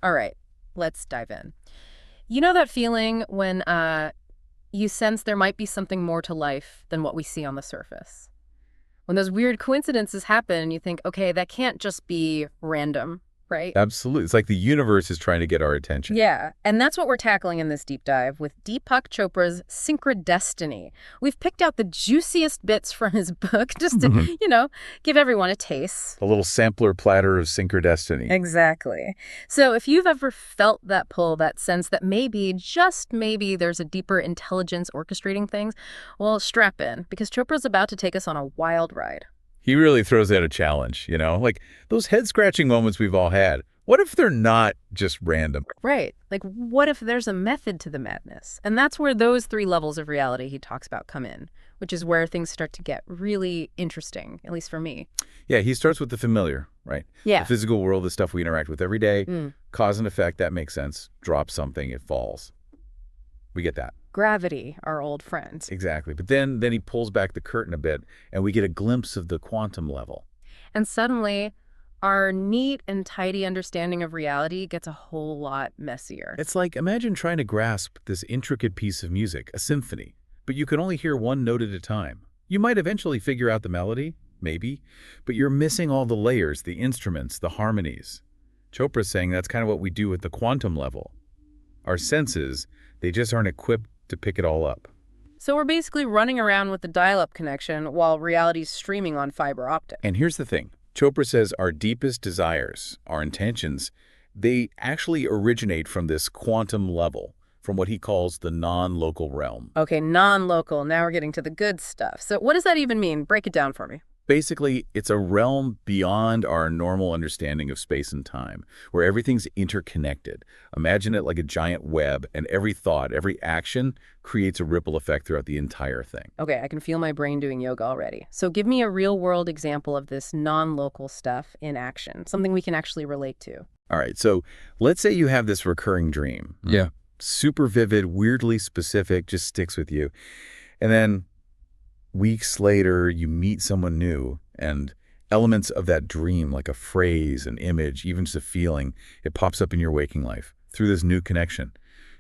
All right, let's dive in. You know that feeling when you sense there might be something more to life than what we see on the surface? When those weird coincidences happen, you think, okay, that can't just be random, right? Absolutely. It's like the universe is trying to get our attention. Yeah, and that's what we're tackling in this deep dive with Deepak Chopra's Synchrodestiny. We've picked out the juiciest bits from his book just to, Mhm. give everyone a taste. A little sampler platter of synchrodestiny. Exactly. So if you've ever felt that pull, that sense that maybe, just maybe, there's a deeper intelligence orchestrating things, well, strap in, because Chopra's about to take us on a wild ride. He really throws out a challenge, like those head-scratching moments we've all had. What if they're not just random? Right. Like, what if there's a method to the madness? And that's where those three levels of reality he talks about come in, which is where things start to get really interesting, at least for me. Yeah, he starts with the familiar, right? The Yeah. physical world, the stuff we interact with every day, Mm. cause and effect, that makes sense. Drop something, it falls. We get that. Gravity, our old friend. Exactly. But then he pulls back the curtain a bit, and we get a glimpse of the quantum level. And suddenly, our neat and tidy understanding of reality gets a whole lot messier. It's like, imagine trying to grasp this intricate piece of music, a symphony, but you can only hear one note at a time. You might eventually figure out the melody, maybe, but you're missing all the layers, the instruments, the harmonies. Chopra's saying that's kind of what we do at the quantum level. Our senses, they just aren't equipped to pick it all up. So we're basically running around with the dial-up connection while reality's streaming on fiber optic. And here's the thing. Chopra says our deepest desires, our intentions, they actually originate from this quantum level, from what he calls the non-local realm. Okay, non-local. Now we're getting to the good stuff. So what does that even mean? Break it down for me. Basically, it's a realm beyond our normal understanding of space and time, where everything's interconnected. Imagine it like a giant web, and every thought, every action creates a ripple effect throughout the entire thing. Okay, I can feel my brain doing yoga already. So give me a real-world example of this non-local stuff in action, something we can actually relate to. All right, so let's say you have this recurring dream. Yeah. Super vivid, weirdly specific, just sticks with you. And then weeks later, you meet someone new, and elements of that dream, like a phrase, an image, even just a feeling, it pops up in your waking life through this new connection.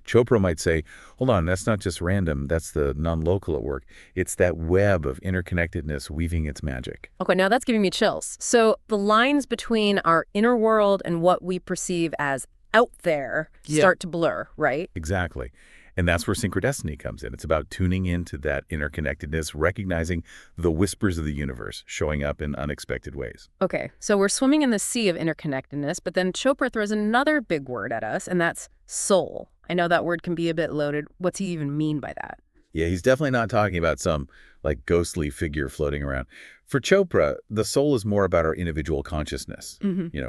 Chopra might say, hold on, that's not just random, that's the non-local at work. It's that web of interconnectedness weaving its magic. Okay, now that's giving me chills. So the lines between our inner world and what we perceive as out there start to blur, right? Exactly. And that's where synchrodestiny comes in. It's about tuning into that interconnectedness, recognizing the whispers of the universe showing up in unexpected ways. Okay, so we're swimming in the sea of interconnectedness, but then Chopra throws another big word at us, and that's soul. I know that word can be a bit loaded. What's he even mean by that? Yeah, he's definitely not talking about some ghostly figure floating around. For Chopra, the soul is more about our individual consciousness,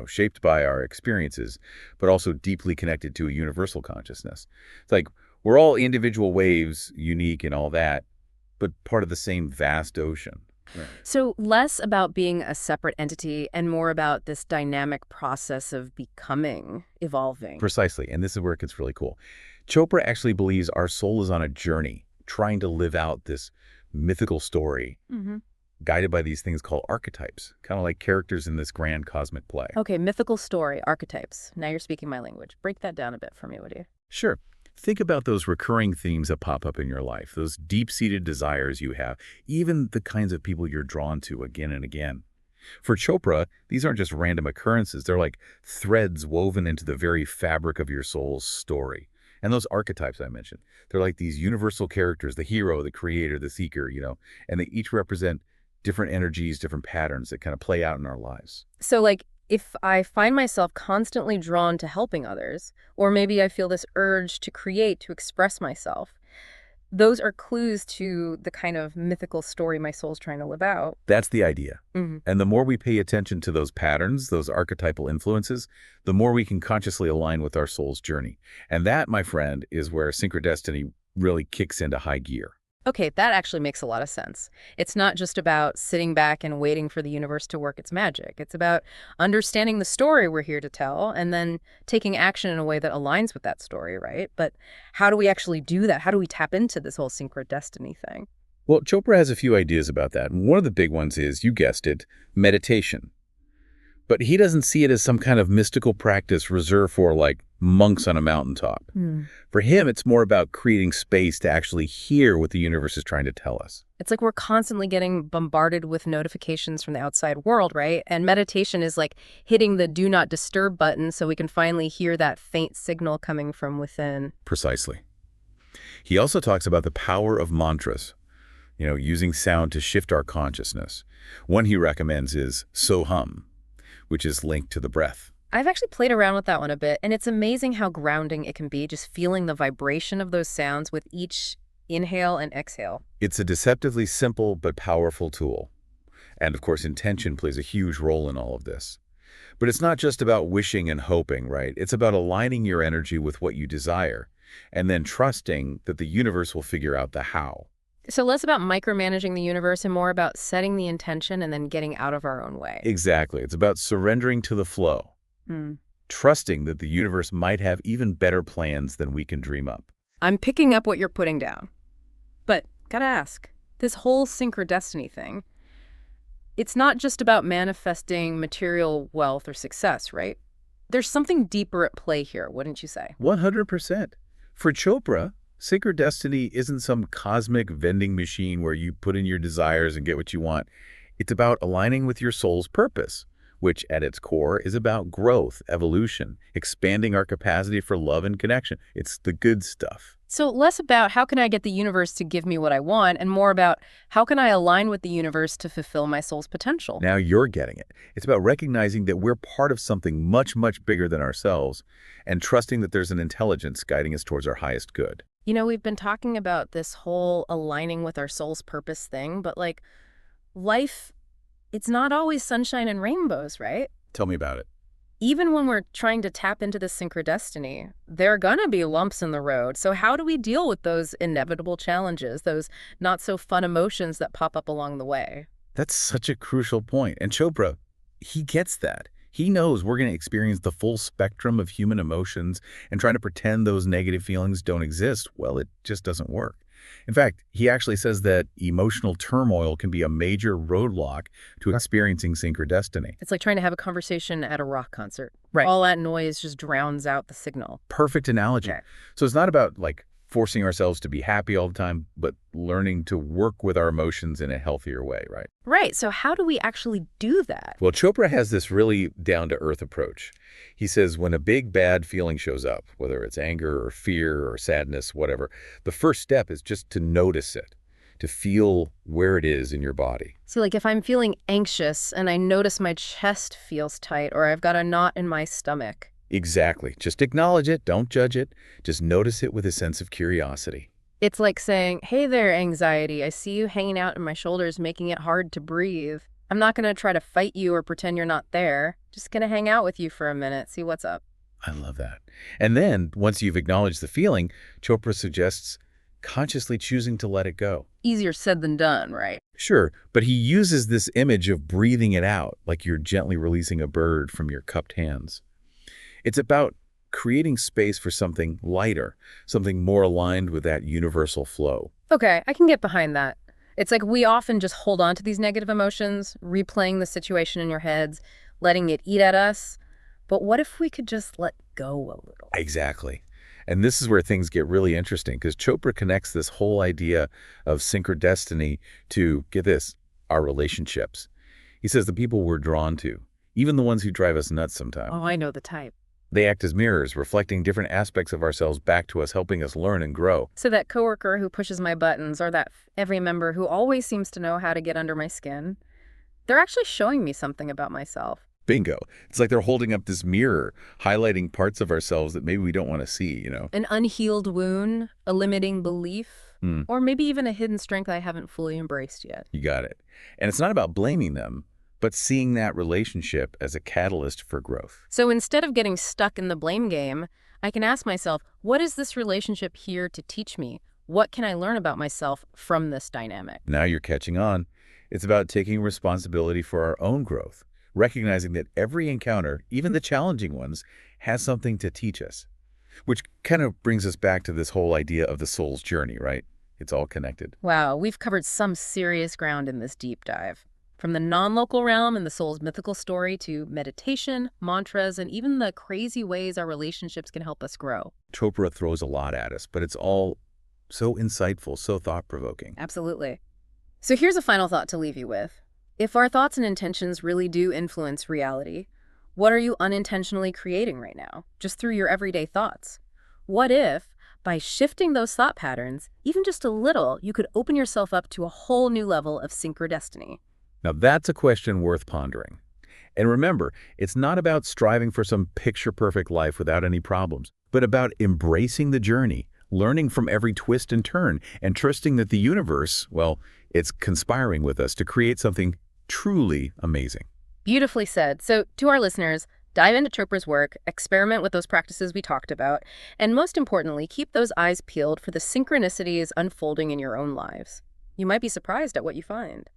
shaped by our experiences, but also deeply connected to a universal consciousness. It's like we're all individual waves, unique and all that, but part of the same vast ocean. Right. So less about being a separate entity and more about this dynamic process of becoming, evolving. Precisely, and this is where it gets really cool. Chopra actually believes our soul is on a journey, trying to live out this mythical story, guided by these things called archetypes, kind of like characters in this grand cosmic play. Okay, mythical story, archetypes. Now you're speaking my language. Break that down a bit for me, would you? Sure. Think about those recurring themes that pop up in your life, those deep-seated desires you have, even the kinds of people you're drawn to again and again. For Chopra, these aren't just random occurrences. They're like threads woven into the very fabric of your soul's story. And those archetypes I mentioned, they're like these universal characters, the hero, the creator, the seeker, and they each represent different energies, different patterns that kind of play out in our lives. So like, if I find myself constantly drawn to helping others, or maybe I feel this urge to create, to express myself, those are clues to the kind of mythical story my soul's trying to live out. That's the idea. And the more we pay attention to those patterns, those archetypal influences, the more we can consciously align with our soul's journey. And that, my friend, is where synchrodestiny really kicks into high gear. Okay, that actually makes a lot of sense. It's not just about sitting back and waiting for the universe to work its magic. It's about understanding the story we're here to tell and then taking action in a way that aligns with that story, right? But how do we actually do that? How do we tap into this whole synchrodestiny thing? Well, Chopra has a few ideas about that. And one of the big ones is, you guessed it, meditation. But he doesn't see it as some kind of mystical practice reserved for, like, monks on a mountaintop. Hmm. For him, it's more about creating space to actually hear what the universe is trying to tell us. It's like we're constantly getting bombarded with notifications from the outside world, right? And meditation is like hitting the do not disturb button so we can finally hear that faint signal coming from within. Precisely. He also talks about the power of mantras, using sound to shift our consciousness. One he recommends is Soham, which is linked to the breath. I've actually played around with that one a bit, and it's amazing how grounding it can be, just feeling the vibration of those sounds with each inhale and exhale. It's a deceptively simple but powerful tool. And of course, intention plays a huge role in all of this. But it's not just about wishing and hoping, right? It's about aligning your energy with what you desire, and then trusting that the universe will figure out the how. So less about micromanaging the universe and more about setting the intention and then getting out of our own way. Exactly. It's about surrendering to the flow, Hmm. trusting that the universe might have even better plans than we can dream up. I'm picking up what you're putting down. But gotta ask, this whole synchrodestiny thing, it's not just about manifesting material wealth or success, right? There's something deeper at play here, wouldn't you say? 100%. For Chopra, synchrodestiny isn't some cosmic vending machine where you put in your desires and get what you want. It's about aligning with your soul's purpose, which at its core is about growth, evolution, expanding our capacity for love and connection. It's the good stuff. So less about how can I get the universe to give me what I want and more about how can I align with the universe to fulfill my soul's potential. Now you're getting it. It's about recognizing that we're part of something much, much bigger than ourselves and trusting that there's an intelligence guiding us towards our highest good. We've been talking about this whole aligning with our soul's purpose thing, but like life, it's not always sunshine and rainbows, right? Tell me about it. Even when we're trying to tap into this synchrodestiny, there are gonna be lumps in the road. So how do we deal with those inevitable challenges, those not so fun emotions that pop up along the way? That's such a crucial point. And Chopra, he gets that. He knows we're going to experience the full spectrum of human emotions, and trying to pretend those negative feelings don't exist, well, it just doesn't work. In fact, he actually says that emotional turmoil can be a major roadblock to experiencing synchrodestiny. It's like trying to have a conversation at a rock concert. Right. All that noise just drowns out the signal. Perfect analogy. Okay. So it's not about like forcing ourselves to be happy all the time, but learning to work with our emotions in a healthier way, right? Right. So how do we actually do that? Well, Chopra has this really down-to-earth approach. He says when a big bad feeling shows up, whether it's anger or fear or sadness, whatever, the first step is just to notice it, to feel where it is in your body. So like if I'm feeling anxious and I notice my chest feels tight or I've got a knot in my stomach. Exactly. Just acknowledge it. Don't judge it. Just notice it with a sense of curiosity. It's like saying, hey there, anxiety. I see you hanging out in my shoulders, making it hard to breathe. I'm not going to try to fight you or pretend you're not there. Just going to hang out with you for a minute, see what's up. I love that. And then, once you've acknowledged the feeling, Chopra suggests consciously choosing to let it go. Easier said than done, right? Sure, but he uses this image of breathing it out, like you're gently releasing a bird from your cupped hands. It's about creating space for something lighter, something more aligned with that universal flow. Okay, I can get behind that. It's like we often just hold on to these negative emotions, replaying the situation in your heads, letting it eat at us. But what if we could just let go a little? Exactly. And this is where things get really interesting, because Chopra connects this whole idea of synchrodestiny to, get this, our relationships. He says the people we're drawn to, even the ones who drive us nuts sometimes. Oh, I know the type. They act as mirrors, reflecting different aspects of ourselves back to us, helping us learn and grow. So that coworker who pushes my buttons or that every member who always seems to know how to get under my skin, they're actually showing me something about myself. Bingo. It's like they're holding up this mirror, highlighting parts of ourselves that maybe we don't want to see, An unhealed wound, a limiting belief, or maybe even a hidden strength I haven't fully embraced yet. You got it. And it's not about blaming them, but seeing that relationship as a catalyst for growth. So instead of getting stuck in the blame game, I can ask myself, what is this relationship here to teach me? What can I learn about myself from this dynamic? Now you're catching on. It's about taking responsibility for our own growth, recognizing that every encounter, even the challenging ones, has something to teach us. Which kind of brings us back to this whole idea of the soul's journey, right? It's all connected. Wow, we've covered some serious ground in this deep dive. from the non-local realm and the soul's mythical story to meditation, mantras, and even the crazy ways our relationships can help us grow. Chopra throws a lot at us, but it's all so insightful, so thought-provoking. Absolutely. So here's a final thought to leave you with. If our thoughts and intentions really do influence reality, what are you unintentionally creating right now, just through your everyday thoughts? What if, by shifting those thought patterns, even just a little, you could open yourself up to a whole new level of synchrodestiny? Now, that's a question worth pondering. And remember, it's not about striving for some picture-perfect life without any problems, but about embracing the journey, learning from every twist and turn, and trusting that the universe, well, it's conspiring with us to create something truly amazing. Beautifully said. So, to our listeners, dive into Chopra's work, experiment with those practices we talked about, and most importantly, keep those eyes peeled for the synchronicities unfolding in your own lives. You might be surprised at what you find.